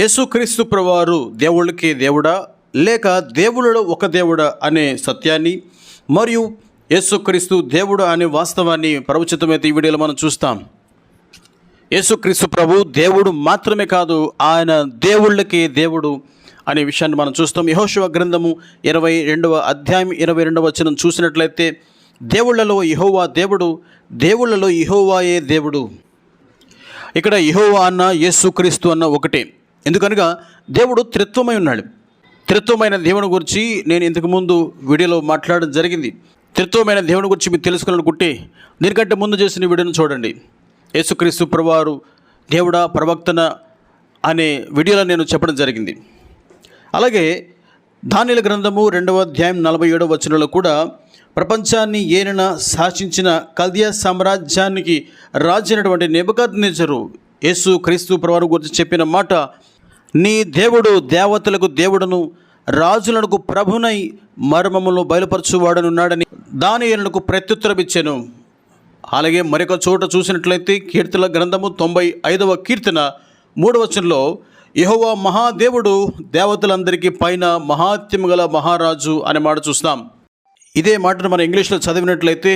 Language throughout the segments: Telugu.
యేసుక్రీస్తు ప్రభువారు దేవుళ్ళకి దేవుడా లేక దేవుళ్ళలో ఒక దేవుడా అనే సత్యాన్ని మరియు యేసుక్రీస్తు దేవుడు అనే వాస్తవాన్ని ప్రవచితమైతే ఈ వీడియోలో మనం చూస్తాం. యేసుక్రీస్తు ప్రభు దేవుడు మాత్రమే కాదు, ఆయన దేవుళ్ళకి దేవుడు అనే విషయాన్ని మనం చూస్తాం. యెహోషువ గ్రంథము 22వ అధ్యాయం 22వ వచనం చూసినట్లయితే దేవుళ్ళలో యెహోవా దేవుడు, దేవుళ్ళలో యెహోవాయే దేవుడు. ఇక్కడ యెహోవా అన్న యేసుక్రీస్తు అన్న ఒకటే. ఎందుకనగా దేవుడు త్రిత్వమై ఉన్నాడు. త్రిత్వమైన దేవుని గురించి నేను ఇంతకుముందు వీడియోలో మాట్లాడడం జరిగింది. త్రిత్వమైన దేవుని గురించి మీరు తెలుసుకోవాలనుకుంటే దీనికంటే ముందు చేసిన వీడియోను చూడండి. యేసుక్రీస్తు ప్రభువారు దేవుడా ప్రవక్తన అనే వీడియోలో నేను చెప్పడం జరిగింది. అలాగే దానియేలు గ్రంథము 2వ అధ్యాయం 47వ వచనంలో కూడా ప్రపంచాన్ని ఏలిన శాసించిన కల్దీయ సామ్రాజ్యానికి రాజైనటువంటి నెబుకద్నెజరు యేసుక్రీస్తు ప్రభువారు గురించి చెప్పిన మాట, నీ దేవుడు దేవతలకు దేవుడును రాజులకు ప్రభునై మర్మములను బయలుపరచువాడనున్నాడని దానియేలుకు ప్రత్యుత్తరం ఇచ్చాను. అలాగే మరొక చోట చూసినట్లయితే కీర్తనల గ్రంథము 95వ కీర్తన 3వ వచనంలో యెహోవా మహాదేవుడు దేవతలందరికీ పైన మహాత్మ్యము గల మహారాజు అనే మాట చూస్తాం. ఇదే మాటను మనం ఇంగ్లీష్లో చదివినట్లయితే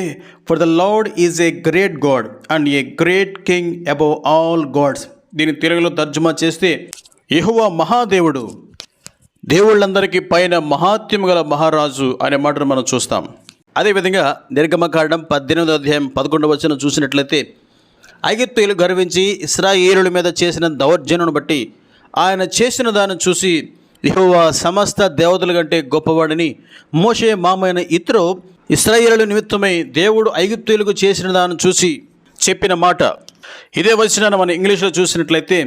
for the lord is a great god and a great king above all gods. దీని తెలుగులో తర్జుమా చేస్తే యెహోవా మహాదేవుడు దేవుళ్ళందరికీ పైన మహాత్మ్యము గల మహారాజు అనే మాటను మనం చూస్తాం. అదేవిధంగా నిర్గమకాండం 18వ అధ్యాయం 11వ వచనం చూసినట్లయితే ఐగుప్తీయులు గర్వించి ఇశ్రాయేలుల మీద చేసిన దౌర్జన్యను బట్టి ఆయన చేసిన దాన్ని చూసి యెహోవా సమస్త దేవతల కంటే గొప్పవాడని మోషే మామైన ఇత్రో ఇశ్రాయేలు నిమిత్తమై దేవుడు ఐగుప్తీయులకు చేసిన దాన్ని చూసి చెప్పిన మాట. ఇదే వచనాన్ని మనం ఇంగ్లీష్లో చూసినట్లయితే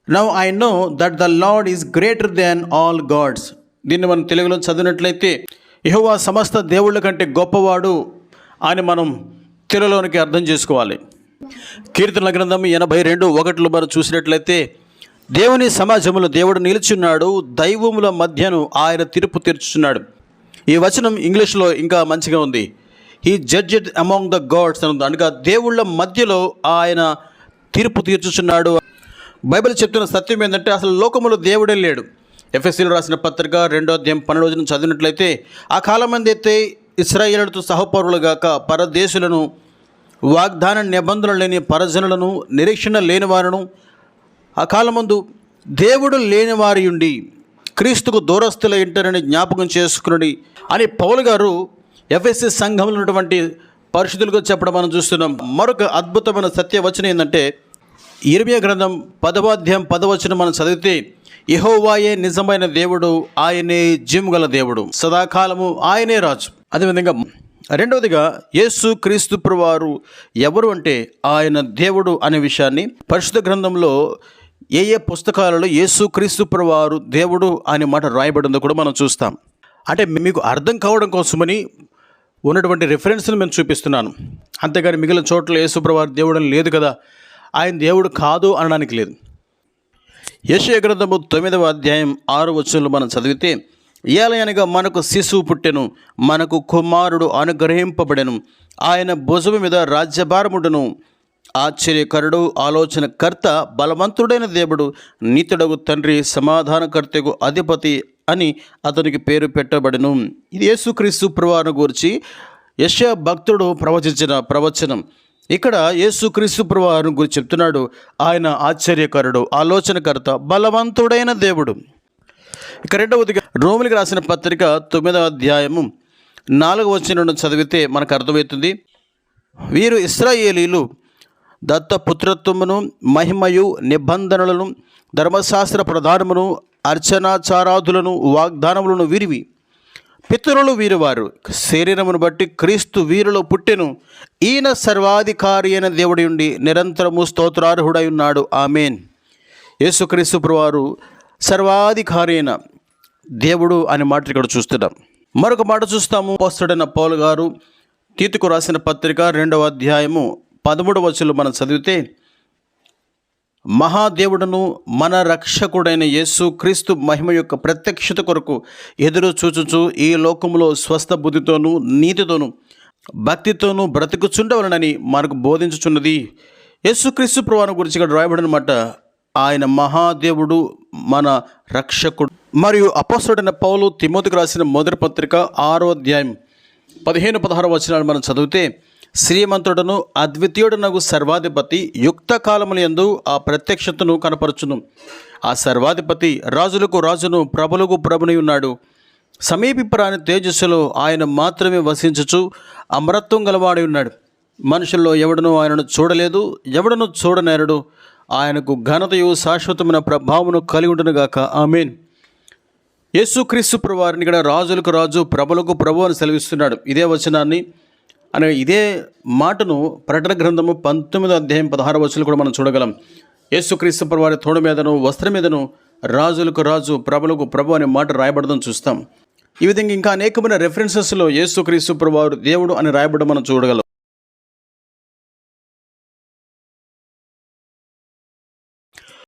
now I know that the lord is greater than all gods. దీన్ని మనం తెలుగులో చదివినట్లయితే యెహోవా సమస్త దేవుళ్ళ కంటే గొప్పవాడు అని మనం తెలుగులోనికి అర్థం చేసుకోవాలి. కీర్తనల గ్రంథం 82:1 మనం చూసినట్లయితే దేవుని సమాజంలో దేవుడు నిలిచున్నాడు, దైవముల మధ్యను ఆయన తీర్పు తీర్చుచున్నాడు. ఈ వచనం ఇంగ్లీష్లో ఇంకా మంచిగా ఉంది. He judged among the gods అని ఉంది. అనగా దేవుళ్ళ మధ్యలో ఆయన తీర్పు తీర్చుచున్నాడు. బైబిల్ చెప్తున్న సత్యం ఏంటంటే అసలు లోకములో దేవుడే లేడు. ఎఫెసీయులకు రాసిన పత్రిక 2వ అధ్యాయం 12వ వచనం చదివినట్లయితే ఆ కాలమంది అయితే ఇశ్రాయేలుతో సహపౌరులుగాక పరదేశులను, వాగ్దాన నిబంధనలు లేని పరజనులను, నిరీక్షణ లేని వారును, ఆ కాలమందు దేవుడు లేని వారి ఉండి క్రీస్తుకు దూరస్తుల ఇంటారని జ్ఞాపకం చేసుకుని అని పౌలు గారు ఎఫెసీ సంఘంలో ఉన్నటువంటి పరిశుద్ధులుగా చెప్పడం మనం చూస్తున్నాం. మరొక అద్భుతమైన సత్యవచనం ఏంటంటే ఇర్మియా గ్రంథం 10వ అధ్యాయం 10వ వచనం మనం చదివితే యెహోవాయే నిజమైన దేవుడు, ఆయనే జీవము గల దేవుడు, సదాకాలము ఆయనే రాజు. అదేవిధంగా రెండవదిగా యేసుక్రీస్తు ప్రభువారు ఎవరు అంటే ఆయన దేవుడు అనే విషయాన్ని పరిశుద్ధ గ్రంథంలో ఏ పుస్తకాలలో యేసుక్రీస్తు ప్రభువారు దేవుడు అనే మాట రాయబడిందో కూడా మనం చూస్తాం. అంటే మీకు అర్థం కావడం కోసమని ఉన్నటువంటి రిఫరెన్స్ని నేను చూపిస్తున్నాను. అంతేగాని మిగిలిన చోట్ల యేసు ప్రభువారు దేవుడు లేదు కదా, ఆయన దేవుడు కాదు అనడానికి లేదు. యెషయా గ్రంథము 9వ అధ్యాయం 6వ వచనంలో మనం చదివితే ఏలయనగా మనకు శిశువు పుట్టెను, మనకు కుమారుడు అనుగ్రహింపబడెను, ఆయన భుజము మీద రాజ్యభారముడును, ఆశ్చర్యకరుడు, ఆలోచనకర్త, బలవంతుడైన దేవుడు, నీతుడగు తండ్రి, సమాధానకర్తకు అధిపతి అని అతనికి పేరు పెట్టబడెను. ఇది యేసుక్రీస్తు ప్రభువారిని గురించి యెషయా భక్తుడు ప్రవచించిన ప్రవచనం. ఇక్కడ యేసుక్రీస్తు ప్రభువారిని గురించి చెప్తున్నాడు. ఆయన ఆశ్చర్యకరుడు, ఆలోచనకర్త, బలవంతుడైన దేవుడు. ఇక రెండవదిగా రోమిలికి రాసిన పత్రిక 9వ అధ్యాయము 4వ వచనం చదివితే మనకు అర్థమవుతుంది. వీరు ఇశ్రాయేలీలు దత్తపుత్రత్వమును, మహిమయు, నిబంధనలను, ధర్మశాస్త్ర ప్రధానమును, అర్చనాచారాదులను, వాగ్దానములను వీరివి. పితరులు వీరివారు, శరీరమును బట్టి క్రీస్తు వీరిలో పుట్టెను. ఈయన సర్వాధికారి అయిన దేవుడి ఉండి నిరంతరము స్తోత్రార్హుడై ఉన్నాడు. ఆమేన్. యేసుక్రీస్తు ప్రభువారు సర్వాధికారి అయిన దేవుడు అనే మాట ఇక్కడ చూస్తున్నాం. మరొక మాట చూస్తాము. అపోస్తలుడైన పౌలు గారు తీతుకు రాసిన పత్రిక 2వ అధ్యాయము 13వ వచనంలో మనం చదివితే మహాదేవుడును మన రక్షకుడైన యేసు క్రీస్తు మహిమ యొక్క ప్రత్యక్షత కొరకు ఎదురు చూచుచు ఈ లోకములో స్వస్థ బుద్ధితోనూ నీతితోనూ భక్తితోనూ బ్రతుకుచుండవలనని మనకు బోధించుచున్నది. యేసుక్రీస్తు ప్రభువును గురించి ఇక్కడ రాయబడిన మాట ఆయన మహాదేవుడు, మన రక్షకుడు. మరియు అపోస్తలుడైన పౌలు తిమోతికి రాసిన మొదటి పత్రిక 6వ అధ్యాయం 15-16 వచనాలు మనం చదివితే, శ్రీమంతుడను అద్వితీయుడనగు సర్వాధిపతి యుక్త కాలములందు ఆ ప్రత్యక్షతను కనపరచును. ఆ సర్వాధిపతి రాజులకు రాజును, ప్రభులకు ప్రభుని ఉన్నాడు. సమీపింపరాని తేజస్సులో ఆయన మాత్రమే వసించుచు అమరత్వం గలవాడి ఉన్నాడు. మనుషుల్లో ఎవడనూ ఆయనను చూడలేదు, ఎవడనూ చూడనేరడు. ఆయనకు ఘనతయు శాశ్వతమైన ప్రభావమును కలిగి ఉండునుగాక. ఆమేన్. యేసుక్రీస్తు ప్రభువారిని ఇక్కడ రాజులకు రాజు, ప్రభులకు ప్రభు అని సెలవిస్తున్నాడు. ఇదే వచనాన్ని ఇదే మాటను ప్రకటన గ్రంథము 19వ అధ్యాయం 16వ వచనం కూడా మనం చూడగలం. యేసుక్రీస్తు ప్రభువారి తోడ మీదను వస్త్రం మీదను రాజులకు రాజు, ప్రభులకు ప్రభు అనే మాట రాయబడడం చూస్తాం. ఈ విధంగా ఇంకా అనేకమైన రెఫరెన్సెస్లో యేసుక్రీస్తు ప్రభువారు దేవుడు అని రాయబడడం మనం చూడగలం.